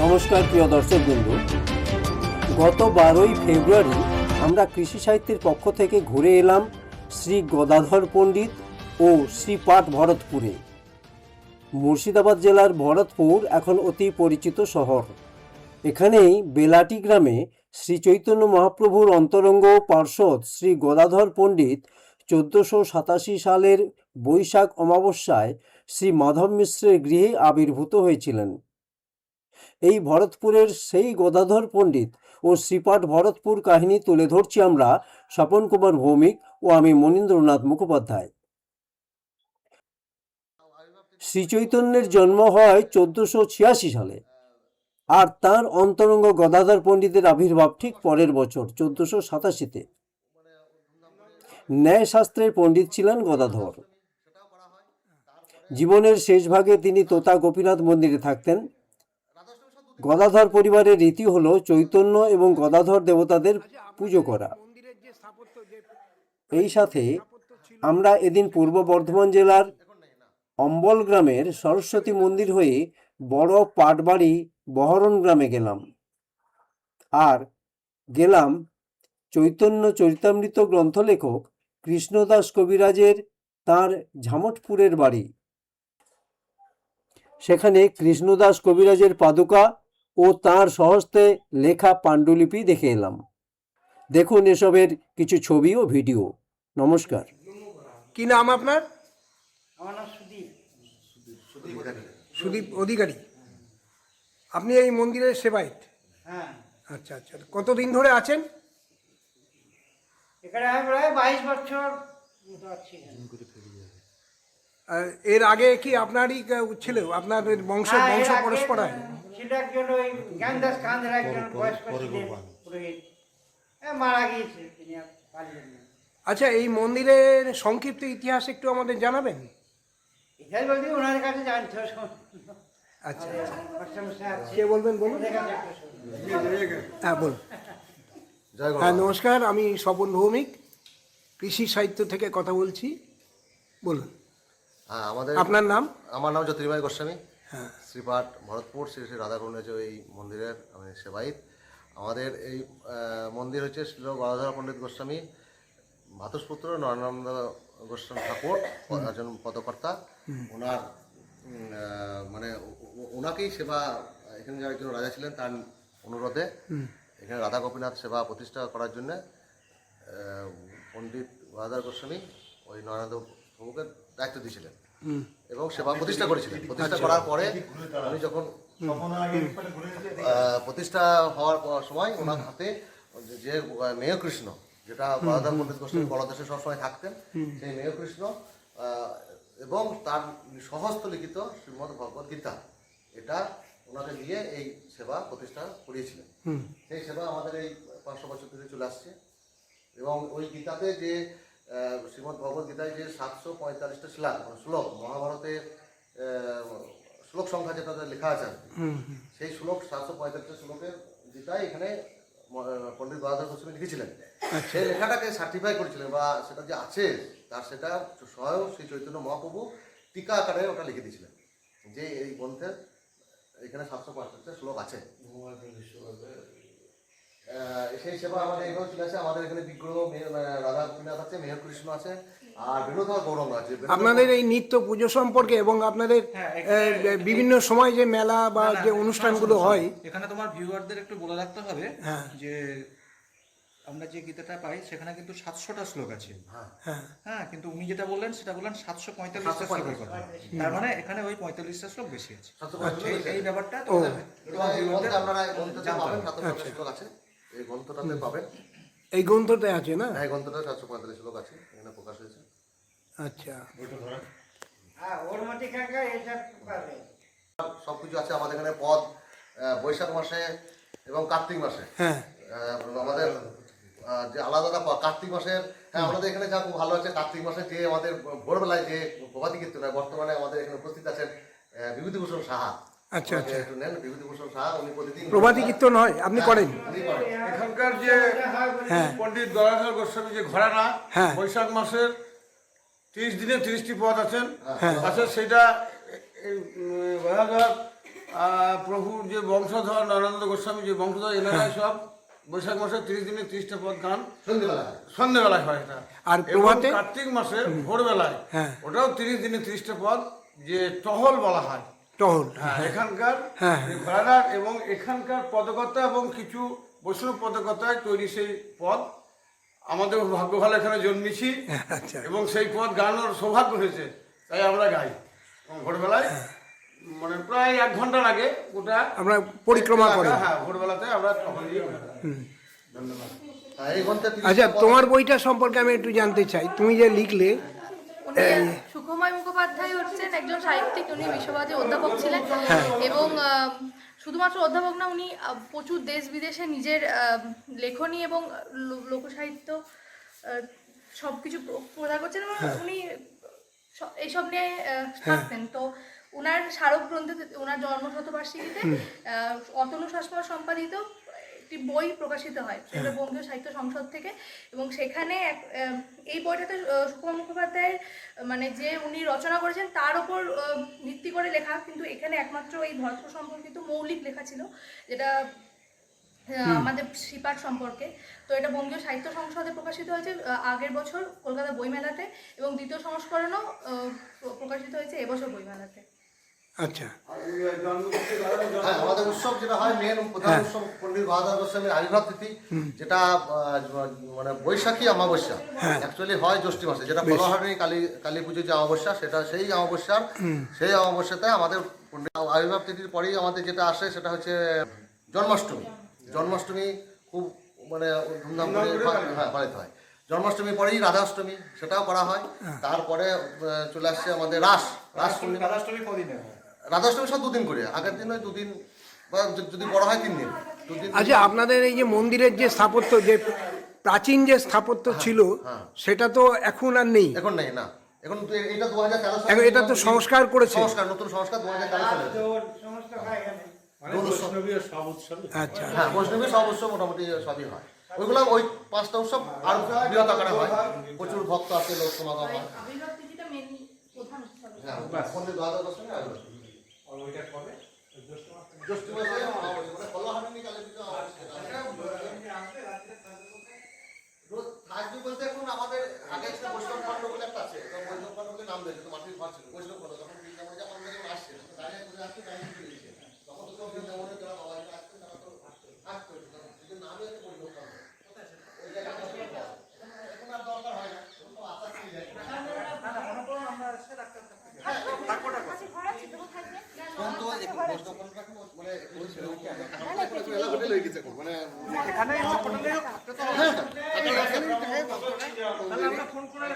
নমস্কার প্রিয় দর্শকবৃন্দ, গত 12ই ফেব্রুয়ারি আমরা কৃষি সাহিত্যের পক্ষ থেকে ঘুরে এলাম শ্রী গদাধর পণ্ডিত ও শ্রীপাঠ ভরতপুরে। মুর্শিদাবাদ জেলার ভরতপুর এখন অতি পরিচিত শহর। এখানেই বেলাটি গ্রামে শ্রী চৈতন্য মহাপ্রভুর অন্তরঙ্গ পার্ষদ শ্রী গদাধর পণ্ডিত 1487 সালের বৈশাখ অমাবস্যায় শ্রী মাধব মিশ্রের গৃহে আবির্ভূত হয়েছিলেন। এই ভরতপুরের সেই গদাধর পণ্ডিত ও শ্রীপাঠ ভরতপুর কাহিনী তুলে ধরছি আমরা, স্বপন কুমার ভৌমিক ও আমি মনীন্দ্রনাথ মুখোপাধ্যায়। শ্রীচৈতন্যের জন্ম হয় 1486 সালে, আর তার অন্তরঙ্গ গদাধর পণ্ডিতের আবির্ভাব ঠিক পরের বছর 1487-তে। ন্যায়শাস্ত্রের পণ্ডিত ছিলেন গদাধর। জীবনের শেষ ভাগে তিনি তোতা গোপীনাথ মন্দিরে থাকতেন। গদাধর পরিবারের রীতি হলো চৈতন্য এবং গদাধর দেবতাদের পুজো করা। এই সাথে আমরা এদিন পূর্ব বর্ধমান জেলার অম্বল গ্রামের সরস্বতী মন্দির হয়ে বড় পাটবাড়ি বহরণ গ্রামে গেলাম, আর গেলাম চৈতন্য চরিতামৃত গ্রন্থ লেখক কৃষ্ণদাস কবিরাজের তাঁর ঝামটপুরের বাড়ি। সেখানে কৃষ্ণদাস কবিরাজের পাদুকা ও তাঁর স্বহস্তে লেখা পাণ্ডুলিপি দেখে এলাম। দেখুন এসবের কিছু ছবি ও ভিডিও। নমস্কার। কি নাম আপনার? আমার নাম সুদীপ অধিকারী। আপনি এই মন্দিরের সেবায়েত? হ্যাঁ, আচ্ছা আচ্ছা, কতদিন ধরে আছেন এখানে আমি প্রায় 22 বছর মতো আছি। আর এর আগে কি আপনারই ছিল? আপনাদের বংশ হ্যাঁ, এর বংশ আগে পরস্পরায়? ছিল একজন ওই জ্ঞানদাস কান্দের একজন বয়স্ক ছিলেন পুরোহিত, মারা গিয়েছে, তিনি আর পারলেন না। আচ্ছা, এই মন্দিরের সংক্ষিপ্ত ইতিহাস একটু আমাদের জানাবেন? ইতিহাস বলতে ওনার কাছে জানতে হবে। আচ্ছা, আছে, কে বলবেন বলুন? ওদের কাছে একটা শুনুন। হ্যাঁ বলুন। হ্যাঁ নমস্কার, আমি স্বপন ভৌমিক, কৃষি সাহিত্য থেকে কথা বলছি। বলুন। হ্যাঁ, আপনার নাম? আমার নাম জ্যোতির্ময় গোস্বামী। হ্যাঁ, শ্রীপাঠ ভরতপুর শ্রী শ্রী রাধাকুণ্ডেজ এই মন্দিরের আমি সেবায়িত। আমাদের এই মন্দির হচ্ছে শ্রী গদাধর পণ্ডিত গোস্বামী ভাতুষপুত্র নয়নানন্দ গোস্বামী ঠাকুর, একজন পদকর্তা। ওনার মানে ওনাকেই সেবা, এখানে যারা একজন রাজা ছিলেন তার অনুরোধে এখানে রাধা গোপীনাথ সেবা প্রতিষ্ঠা করার জন্যে পণ্ডিত গদাধর গোস্বামী ওই নয়নানন্দ প্রভুকে দায়িত্ব দিয়েছিলেন এবং সেবা প্রতিষ্ঠা করেছিলেন। প্রতিষ্ঠা করার পরে উনি যখন প্রতিষ্ঠা হওয়ার সময় ওনার হাতে যে মেয় কৃষ্ণ, যেটা গদাধর পণ্ডিত গোস্বামী বড়দেশে সবসময় থাকতেন, সেই মেয় কৃষ্ণ এবং তার সহস্ত লিখিত শ্রীমদ্ ভগবদ গীতা, এটা ওনাকে দিয়ে এই সেবা প্রতিষ্ঠা করিয়েছিলেন। সেই সেবা আমাদের এই 500 বছর ধরে চলে আসছে। এবং ওই গীতাতে যে শ্রীমদ্ ভগবদ গীতায় যে 745টা শ্লোক, মহাভারতে শ্লোক সংখ্যা যেটা লেখা আছে, সেই শ্লোক 745টা শ্লোকের গীতায় এখানে পণ্ডিত গদাধর গোস্বামী লিখেছিলেন। সেই লেখাটাকে সার্টিফাই করেছিলেন, বা সেটা যে আছে তার সেটা স্বয়ং শ্রী চৈতন্য মহাপ্রভু টিকা আকারে ওটা লিখে দিয়েছিলেন, যে এই গ্রন্থের এখানে 745টা শ্লোক আছে। সেই সেবা আমাদের এখানে চলে আসে। আমাদের এখানে বিগ্রহ রাধা গোপীনাথ আছে, মেহর কৃষ্ণ আছে, আর বিনোধর গৌরঙ্গ আছে। আপনাদের এই নিত্য পুজো সম্পর্কে এবং আপনাদের বিভিন্ন সময় যে মেলা বা যে অনুষ্ঠানগুলো হয়, এখানে তোমার ভিউয়ারদের একটু বলে রাখতে হবে হ্যাঁ, যে আমরা যে গীতাটা পাই সেখানে কিন্তু 700টা শ্লোক আছে। হ্যাঁ, হ্যাঁ, কিন্তু উনি যেটা বললেন সেটা বললেন 745টা শ্লোকের কথা। তার মানে এখানে ওই 45টা শ্লোক বেশি আছে। এই ব্যাপারটা আপনারা এই গ্রন্থে পাবেন, 745 শ্লোক আছে এই গ্রন্থটাতে পাবেন। এই গ্রন্থটা আছে না? এই গ্রন্থটা 745 শ্লোক আছে, এখানে প্রকাশ হয়েছে। আচ্ছা, হ্যাঁ, ওর মধ্যে কাকা এটা পাবে সবকিছু আছে আমাদের এখানে। পদ বৈশাখ মাসে এবং কার্তিক মাসে, হ্যাঁ, আমাদের যে আলাদা কার্তিক মাসের, হ্যাঁ আমাদের এখানে যা খুব ভালো আছে, কার্তিক মাসে যে আমাদের ভোরবেলায় যে প্রভাতী কীর্তন হয়, বর্তমানে আমাদের এখানে উপস্থিত আছেন বিভূতিভূষণ সাহা। আচ্ছা আচ্ছা, একটু নেন, বিভূতিভূষণ সাহা, উনি প্রতিদিন প্রভাতী কীর্তন হয়, আপনি করেন? এখানকার যে পণ্ডিত গদাধর গোস্বামী যে ঘরানা, হ্যাঁ, বৈশাখ মাসের 30 দিনে 30টি পদ আছেন, হ্যাঁ, সেটা গদাধর প্রভুর যে বংশধর নরেন্দ্র গোস্বামী যে বংশধর এনারাই সব বৈশাখ মাসে 30 দিনে 30টা পদ গান সন্ধ্যেবেলায় হয় এটা। আর এবং প্রভাতে? কার্তিক মাসে ভোরবেলায় হ্যাঁ। ওটাও 30 দিনে 30টা পদ, যে টহল বলা হয়। টহল। হ্যাঁ, এখানকার হ্যাঁ, যে ঘোড়ার এবং এখানকার পদকর্তা এবং কিছু বৈষ্ণব পদকর্তায় তৈরি সেই পদ, আমাদের ভাগ্য ভালো এখানে জন্মেছি আচ্ছা। এবং সেই পদ গানোর সৌভাগ্য হয়েছে, তাই আমরা গাই। এবং ভোরবেলায় মানে প্রায় 1 ঘন্টা লাগে ওটা আমরা পরিক্রমা করি। হ্যাঁ, ভোরবেলাতে আমরা তখন দিয়ে করি। ধন্যবাদ। এই গ্রন্থে আচ্ছা, তোমার বইটা সম্পর্কে আমি একটু জানতে চাই। তুমি যে লিখলে, উনি সুখময় মুখোপাধ্যায় হচ্ছেন একজন সাহিত্যিক, উনি বিশ্বভারতী অধ্যাপক ছিলেন এবং শুধুমাত্র অধ্যাপক না, উনি প্রচুর দেশ বিদেশে নিজের লেখনী এবং লোকসাহিত্য সব কিছু প্রচার করছেন এবং উনি এইসব নিয়ে থাকতেন। তো উনার স্মারক গ্রন্থে, উনার জন্মশতবার্ষিকীতে অতনু শাসমল সম্পাদিত একটি বই প্রকাশিত হয়, সেটা বঙ্গীয় সাহিত্য সংসদ থেকে। এবং সেখানে এই বইটাতে সুকুমার মুখোপাধ্যায়ের মানে যে উনি রচনা করেছেন তার ওপর ভিত্তি করে লেখা, কিন্তু এখানে একমাত্র এই ধর্ম সম্পর্কিত মৌলিক লেখা ছিল, যেটা আমাদের শ্রীপাঠ সম্পর্কে। তো এটা বঙ্গীয় সাহিত্য সংসদে প্রকাশিত হয়েছে আগের বছর কলকাতা বইমেলাতে, এবং দ্বিতীয় সংস্করণও প্রকাশিত হয়েছে এবছর বইমেলাতে। আচ্ছা, হ্যাঁ, আমাদের উৎসব যেটা হয় মেন প্রধান উৎসব পণ্ডিত গদাধর গোস্বামীর আবির্ভাব তিথি, যেটা মানে বৈশাখী অমাবস্যা অ্যাকচুয়ালি হয় জ্যৈষ্ঠ মাসে, যেটা ফলহারিণী কালী পুজোর যে অমাবস্যা, সেটা সেই অমাবস্যাতে আমাদের পণ্ডিত আবির্ভাব তিথির পরেই আমাদের যেটা আসে সেটা হচ্ছে জন্মাষ্টমী। জন্মাষ্টমী খুব মানে ধুমধাম করে পালিত হয়। জন্মাষ্টমী পরেই রাধাষ্টমী, সেটাও করা হয়। তারপরে চলে আসছে আমাদের রাধাষ্টমী কদিনে হয়? রাধাষ্টমী সব 2 দিন করে, আগের দিন ওই 2 দিন, বা যদি বড় হয় 3 দিন। 2 দিন। আচ্ছা, আপনাদের এই যে মন্দিরের যে স্থাপত্য, যে প্রাচীন যে স্থাপত্য ছিল, সেটা তো এখন আর নেই। এখন নেই না, এখন এটা 2013 সালে, এখন এটা তো সংস্কার করেছে। নতুন সংস্কার 2013 সালে। সমস্ত হয় এখানে। আচ্ছা, হ্যাঁ, বৈষ্ণবীর সব উৎসব মোটামুটি সবই হয়। ওইগুলো ওই 5টা উৎসব আর বৃহৎ আকারে হয়, প্রচুর ভক্ত আসে, লোক সমাগম হয়। আবির্ভাব তিথিটা মেনলি প্রধান উৎসব। হ্যাঁ, পণ্ডিত গদাধর গোস্বামী আর জ্যৈষ্ঠ মাসে মানে ফলহারিণী কালী পুজো থাকবে বলতে এখন আমাদের আগে একটা বৈষ্ণব খণ্ড বলে একটা আছে, তো বৈষ্ণব খণ্ড বলে নাম দিয়েছে, তো মাটির ঘর ছিল বৈষ্ণব খণ্ড। তখন বৃন্দাবনে যে আমাদের যখন আসছে, দাঁড়িয়ে করে আসছে, দাঁড়িয়ে করে দিয়েছে, তখন তো কেউ বৃন্দাবনে যারা বাবা আসছে তারা তো থাকতো, কিন্তু নামই হচ্ছে বৈষ্ণব খণ্ড। ওই জায়গাটা এখন আর দরকার হয় না, এখন তো আশা ছিল যায়। তাহলে আমরা ফোন করে